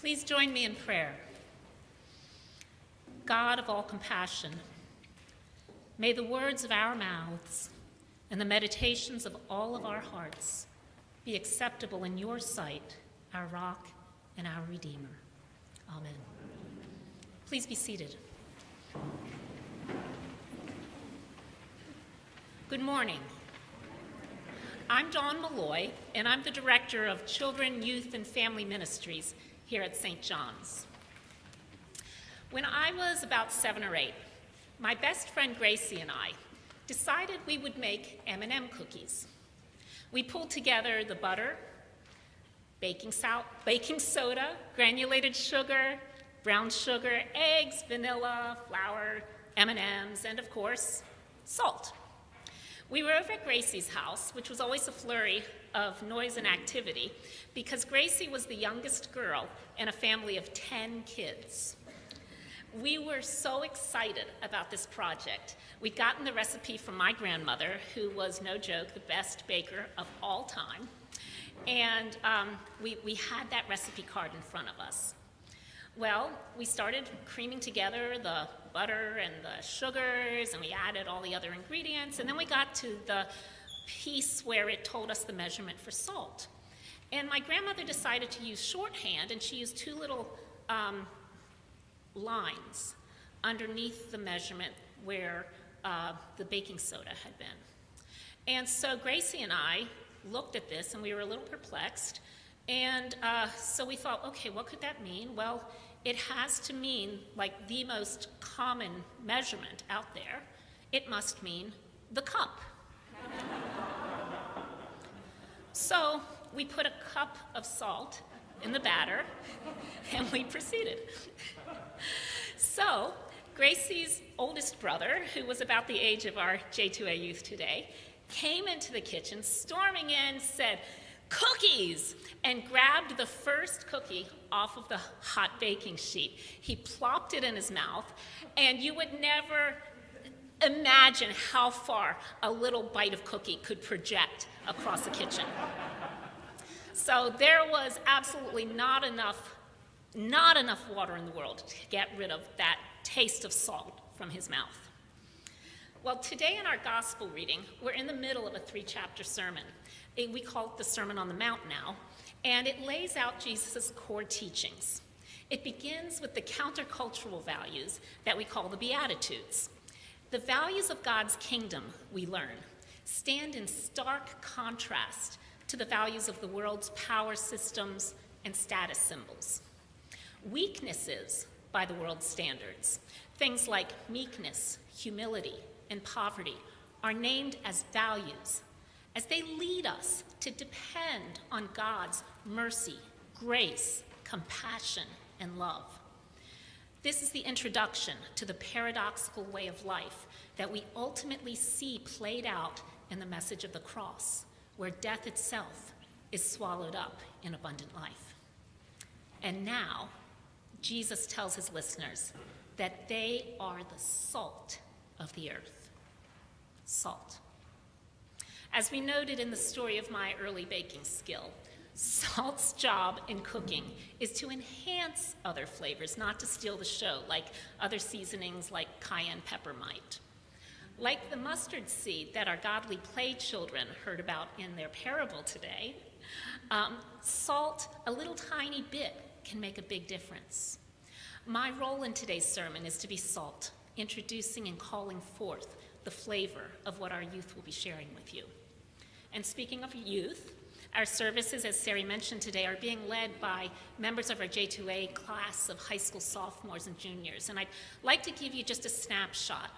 Please join me in prayer. God of all compassion, may the words of our mouths and the meditations of all of our hearts be acceptable in your sight, our rock and our Redeemer. Amen. Please be seated. Good morning. I'm Dawn Malloy, and I'm the Director of Children, Youth, and Family Ministries here at St. John's. When I was about 7 or 8, my best friend Gracie and I decided we would make M&M cookies. We pulled together the butter, baking soda, granulated sugar, brown sugar, eggs, vanilla, flour, M&Ms, and of course, salt. We were over at Gracie's house, which was always a flurry of noise and activity, because Gracie was the youngest girl in a family of 10 kids. We were so excited about this project. We'd gotten the recipe from my grandmother, who was, no joke, the best baker of all time, and we had that recipe card in front of us. Well, we started creaming together the butter and the sugars, and we added all the other ingredients, and then we got to the piece where it told us the measurement for salt. And my grandmother decided to use shorthand, and she used two little lines underneath the measurement where the baking soda had been. And so Gracie and I looked at this, and we were a little perplexed. And so we thought, okay, what could that mean? Well, it has to mean like the most common measurement out there. It must mean the cup. So we put a cup of salt in the batter, and we proceeded. So Gracie's oldest brother, who was about the age of our J2A Youth today, came into the kitchen, storming in, said, "Cookies!" and grabbed the first cookie off of the hot baking sheet. He plopped it in his mouth, and you would never imagine how far a little bite of cookie could project across the kitchen. So there was absolutely not enough water in the world to get rid of that taste of salt from his mouth. Well, today in our gospel reading, we're in the middle of a 3-chapter sermon. We call it the Sermon on the Mount now, and it lays out Jesus' core teachings. It begins with the countercultural values that we call the Beatitudes. The values of God's kingdom, we learn, stand in stark contrast to the values of the world's power systems and status symbols. Weaknesses by the world's standards, things like meekness, humility, and poverty, are named as values, as they lead us to depend on God's mercy, grace, compassion, and love. This is the introduction to the paradoxical way of life that we ultimately see played out in the message of the cross, where death itself is swallowed up in abundant life. And now, Jesus tells his listeners that they are the salt of the earth. Salt. As we noted in the story of my early baking skill, salt's job in cooking is to enhance other flavors, not to steal the show like other seasonings like cayenne pepper might. Like the mustard seed that our godly play children heard about in their parable today, salt, a little tiny bit, can make a big difference. My role in today's sermon is to be salt, introducing and calling forth the flavor of what our youth will be sharing with you. And speaking of youth, our services, as Sari mentioned today, are being led by members of our J2A class of high school sophomores and juniors. And I'd like to give you just a snapshot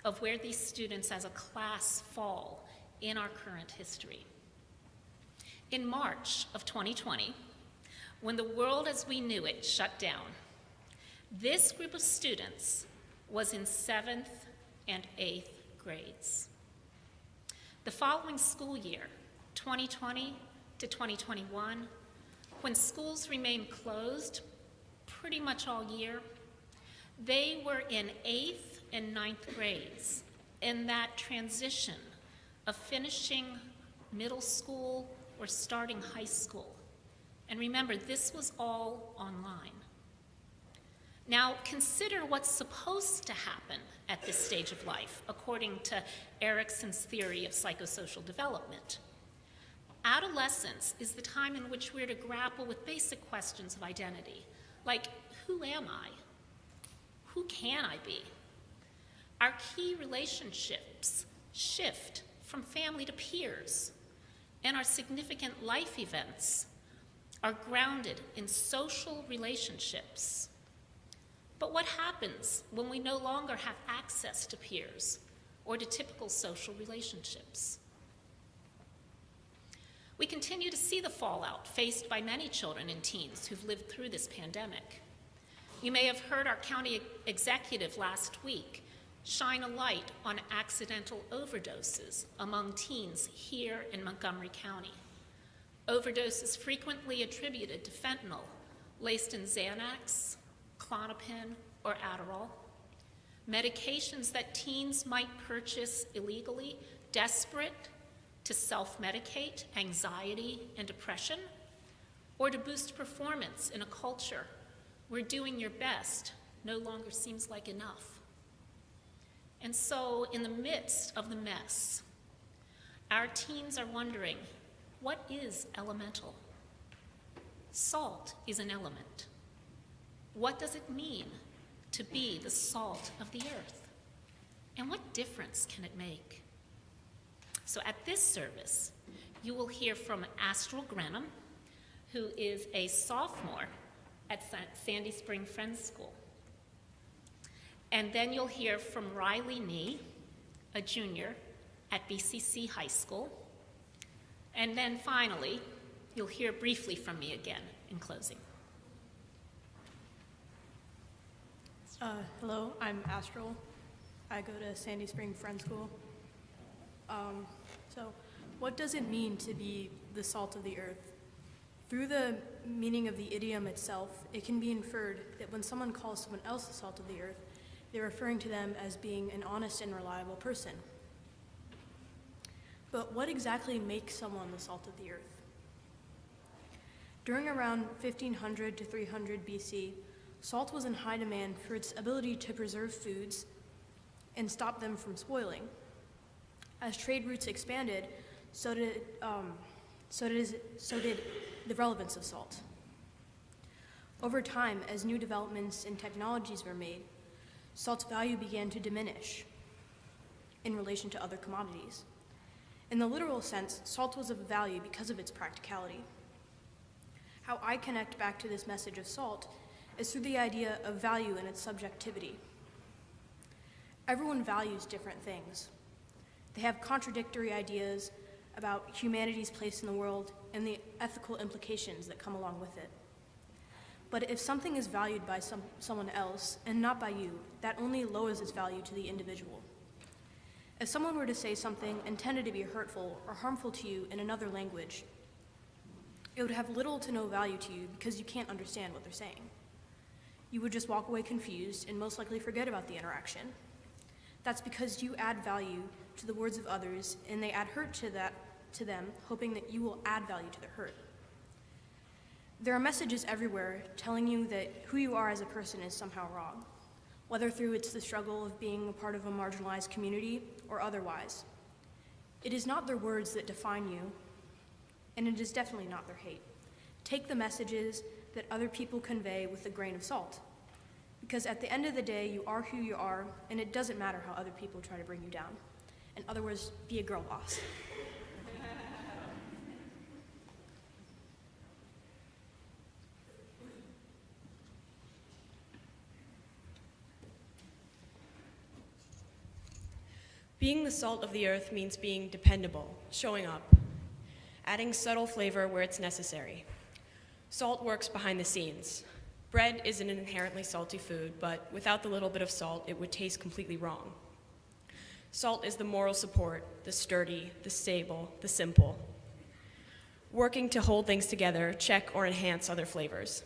of where these students as a class fall in our current history. In March of 2020, when the world as we knew it shut down, this group of students was in 7th and 8th grades. The following school year, 2020 to 2021, when schools remained closed pretty much all year, they were in 8th and 9th grades in that transition of finishing middle school or starting high school And remember, this was all online. Now, consider what's supposed to happen at this stage of life, according to Erikson's theory of psychosocial development. Adolescence is the time in which we're to grapple with basic questions of identity, like, who am I? Who can I be? Our key relationships shift from family to peers, and our significant life events are grounded in social relationships. But what happens when we no longer have access to peers or to typical social relationships? We continue to see the fallout faced by many children and teens who've lived through this pandemic. You may have heard our county executive last week shine a light on accidental overdoses among teens here in Montgomery County. Overdoses frequently attributed to fentanyl, laced in Xanax, Klonopin, or Adderall. Medications that teens might purchase illegally, desperate to self-medicate anxiety and depression, or to boost performance in a culture where doing your best no longer seems like enough. And so, in the midst of the mess, our teens are wondering, what is elemental? Salt is an element. What does it mean to be the salt of the earth? And what difference can it make? So at this service, you will hear from Astral Grenham, who is a sophomore at Sandy Spring Friends School. And then you'll hear from Riley Nee, a junior at BCC High School. And then finally, you'll hear briefly from me again in closing. Hello, I'm Astral. I go to Sandy Spring Friends School. So what does it mean to be the salt of the earth? Through the meaning of the idiom itself, it can be inferred that when someone calls someone else the salt of the earth, they're referring to them as being an honest and reliable person. But what exactly makes someone the salt of the earth? During around 1500 to 300 BC, salt was in high demand for its ability to preserve foods and stop them from spoiling. As trade routes expanded, so did the relevance of salt. Over time, as new developments and technologies were made, salt's value began to diminish in relation to other commodities. In the literal sense, salt was of value because of its practicality. How I connect back to this message of salt is through the idea of value and its subjectivity. Everyone values different things. They have contradictory ideas about humanity's place in the world and the ethical implications that come along with it. But if something is valued by someone else and not by you, that only lowers its value to the individual. If someone were to say something intended to be hurtful or harmful to you in another language, it would have little to no value to you because you can't understand what they're saying. You would just walk away confused and most likely forget about the interaction. That's because you add value to the words of others and they add hurt to them, hoping that you will add value to their hurt. There are messages everywhere telling you that who you are as a person is somehow wrong, whether through it's the struggle of being a part of a marginalized community or otherwise. It is not their words that define you, and it is definitely not their hate. Take the messages that other people convey with a grain of salt, because at the end of the day, you are who you are, and it doesn't matter how other people try to bring you down. In other words, be a girl boss. Being the salt of the earth means being dependable, showing up, adding subtle flavor where it's necessary. Salt works behind the scenes. Bread is an inherently salty food, but without the little bit of salt, it would taste completely wrong. Salt is the moral support, the sturdy, the stable, the simple, working to hold things together, check or enhance other flavors.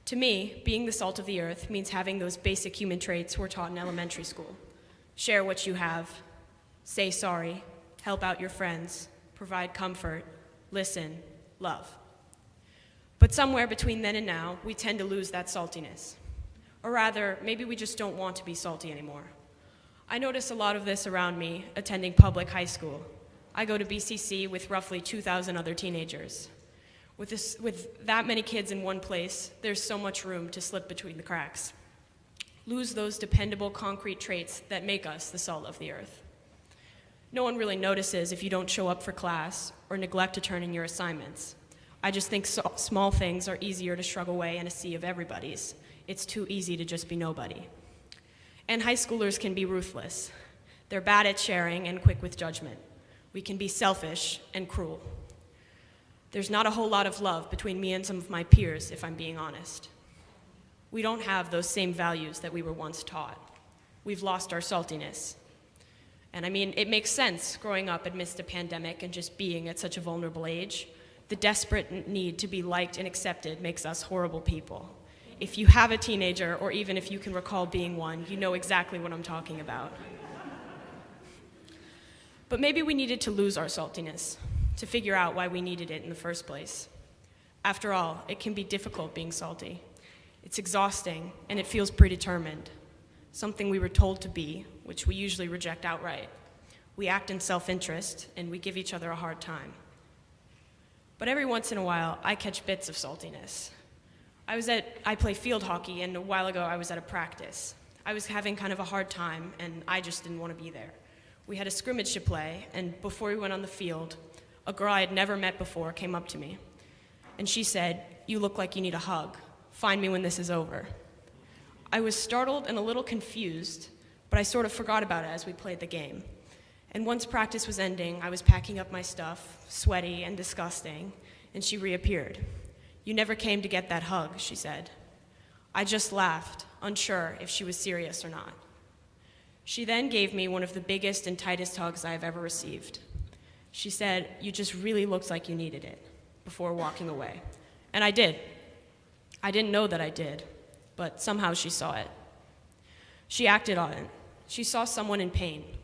To me, being the salt of the earth means having those basic human traits we're taught in elementary school. Share what you have, say sorry, help out your friends, provide comfort, listen, love. But somewhere between then and now, we tend to lose that saltiness. Or rather, maybe we just don't want to be salty anymore. I notice a lot of this around me attending public high school. I go to BCC with roughly 2,000 other teenagers. With that many kids in one place, there's so much room to slip between the cracks. Lose those dependable concrete traits that make us the salt of the earth. No one really notices if you don't show up for class or neglect to turn in your assignments. I just think small things are easier to shrug away in a sea of everybody's. It's too easy to just be nobody. And high schoolers can be ruthless. They're bad at sharing and quick with judgment. We can be selfish and cruel. There's not a whole lot of love between me and some of my peers, if I'm being honest. We don't have those same values that we were once taught. We've lost our saltiness. And I mean, it makes sense growing up amidst a pandemic and just being at such a vulnerable age. The desperate need to be liked and accepted makes us horrible people. If you have a teenager, or even if you can recall being one, you know exactly what I'm talking about. But maybe we needed to lose our saltiness to figure out why we needed it in the first place. After all, it can be difficult being salty. It's exhausting, and it feels predetermined, something we were told to be, which we usually reject outright. We act in self-interest, and we give each other a hard time. But every once in a while, I catch bits of saltiness. I play field hockey, and a while ago I was at a practice. I was having kind of a hard time, and I just didn't want to be there. We had a scrimmage to play, and before we went on the field, a girl I had never met before came up to me. And she said, "You look like you need a hug. Find me when this is over." I was startled and a little confused, but I sort of forgot about it as we played the game. And once practice was ending, I was packing up my stuff, sweaty and disgusting, and she reappeared. "You never came to get that hug," she said. I just laughed, unsure if she was serious or not. She then gave me one of the biggest and tightest hugs I have ever received. She said, "You just really looked like you needed it," before walking away. And I did. I didn't know that I did, but somehow she saw it. She acted on it. She saw someone in pain,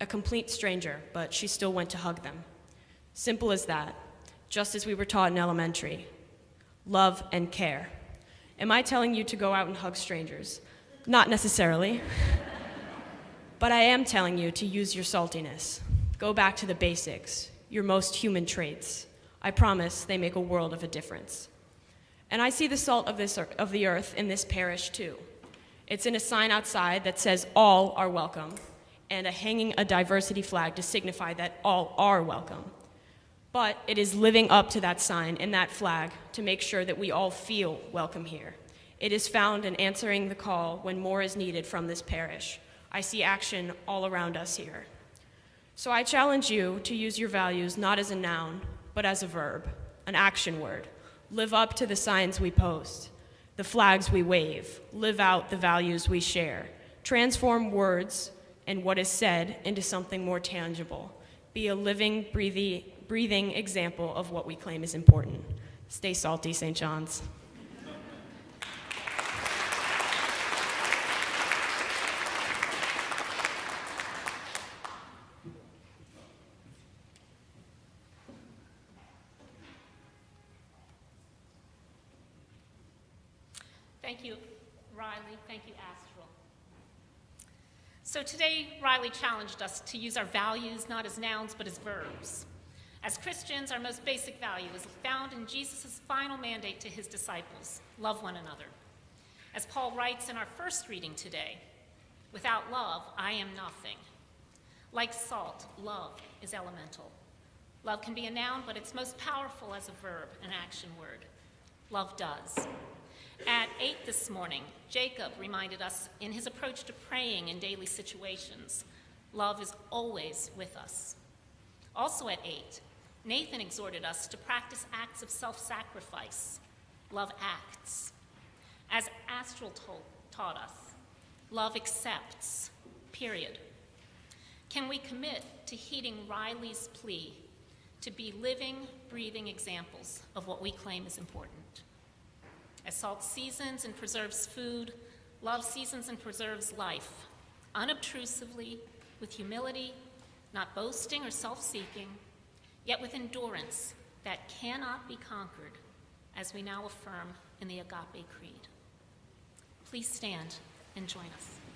a complete stranger, but she still went to hug them. Simple as that, just as we were taught in elementary. Love and care. Am I telling you to go out and hug strangers? Not necessarily. But I am telling you to use your saltiness. Go back to the basics, your most human traits. I promise they make a world of a difference. And I see the salt of the earth in this parish too. It's in a sign outside that says all are welcome, and hanging a diversity flag to signify that all are welcome. But it is living up to that sign and that flag to make sure that we all feel welcome here. It is found in answering the call when more is needed from this parish. I see action all around us here. So I challenge you to use your values not as a noun, but as a verb, an action word. Live up to the signs we post, the flags we wave. Live out the values we share. Transform words and what is said into something more tangible. Be a living, breathing example of what we claim is important. Stay salty, St. John's. Thank you, Riley. Thank you, Astral. So today, Riley challenged us to use our values not as nouns, but as verbs. As Christians, our most basic value is found in Jesus' final mandate to his disciples: love one another. As Paul writes in our first reading today, "Without love, I am nothing." Like salt, love is elemental. Love can be a noun, but it's most powerful as a verb, an action word. Love does. At 8 this morning, Jacob reminded us in his approach to praying in daily situations, love is always with us. Also at 8, Nathan exhorted us to practice acts of self-sacrifice. Love acts. As Astral taught us, love accepts, period. Can we commit to heeding Riley's plea to be living, breathing examples of what we claim is important? As salt seasons and preserves food, love seasons and preserves life, unobtrusively, with humility, not boasting or self-seeking, yet with endurance that cannot be conquered, as we now affirm in the Agape Creed. Please stand and join us.